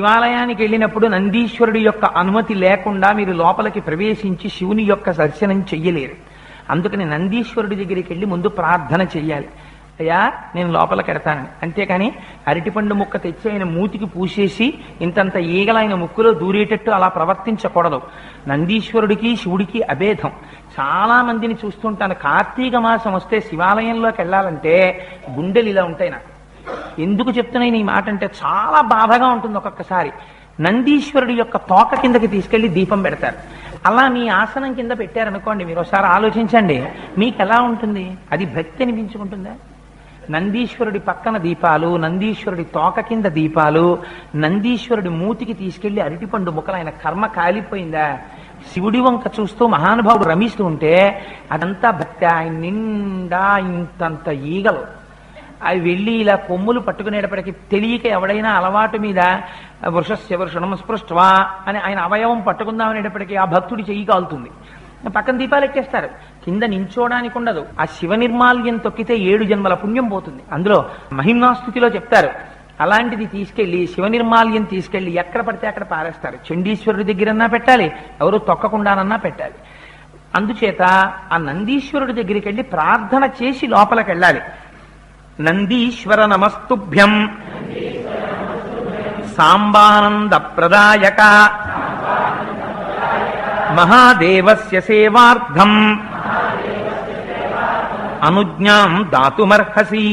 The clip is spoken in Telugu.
శివాలయానికి వెళ్ళినప్పుడు నందీశ్వరుడి యొక్క అనుమతి లేకుండా మీరు లోపలికి ప్రవేశించి శివుని యొక్క దర్శనం చెయ్యలేరు. అందుకని నందీశ్వరుడి దగ్గరికి వెళ్ళి ముందు ప్రార్థన చెయ్యాలి. అయ్యా నేను లోపలికి ఎడతానని. అంతేకాని అరటిపండు ముక్క తెచ్చి ఆయన మూతికి పూసేసి ఇంతంత ఈగల ఆయన ముక్కులో దూరేటట్టు అలా ప్రవర్తించకూడదు. నందీశ్వరుడికి శివుడికి అభేదం. చాలా మందిని చూస్తుంటాను, కార్తీక మాసం వస్తే శివాలయంలోకి వెళ్ళాలంటే గుండెలు ఇలా ఉంటాయి. నాకు ఎందుకు చెప్తున్నాయి ఈ మాట అంటే చాలా బాధగా ఉంటుంది. ఒక్కొక్కసారి నందీశ్వరుడి యొక్క తోక కిందకి తీసుకెళ్లి దీపం పెడతారు. అలా మీ ఆసనం కింద పెట్టారనుకోండి, మీరు ఒకసారి ఆలోచించండి, మీకు ఎలా ఉంటుంది? అది భక్తి అనిపించుకుంటుందా? నందీశ్వరుడి పక్కన దీపాలు, నందీశ్వరుడి తోక కింద దీపాలు, నందీశ్వరుడి మూతికి తీసుకెళ్లి అరటిపండు ముక్కలు, ఆయన కర్మ కాలిపోయిందా? శివుడి వంక చూస్తూ మహానుభావుడు రమిస్తూ ఉంటే అదంతా భక్తి. ఆయన నిండా ఇంతంత ఈగలు అవి వెళ్ళి ఇలా కొమ్ములు పట్టుకునేటప్పటికి తెలియక ఎవడైనా అలవాటు మీద వృషస్య వృషణం స్పృష్ట్వా అని ఆయన అవయవం పట్టుకుందామనేటప్పటికీ ఆ భక్తుడి చెయ్యి కాలుతుంది. పక్కన దీపాలు ఎట్టేస్తారు. కింద నించోడానికి ఉండదు. ఆ శివ నిర్మాల్యం తొక్కితే 7 జన్మల పుణ్యం పోతుంది. అందులో మహిమ్నాస్తుతిలో చెప్తారు. అలాంటిది తీసుకెళ్లి శివ నిర్మాల్యం తీసుకెళ్లి ఎక్కడ పడితే అక్కడ పారేస్తారు. చండీశ్వరుడి దగ్గరన్నా పెట్టాలి, ఎవరు తొక్కకుండానన్నా పెట్టాలి. అందుచేత ఆ నందీశ్వరుడి దగ్గరికి వెళ్ళి ప్రార్థన చేసి లోపలికి వెళ్ళాలి. నందీశ్వర నమస్తుభ్యం సాంబానంద ప్రదాయక మహాదేవస్య సేవార్థం అనుజ్ఞాం దాతుమర్హసి.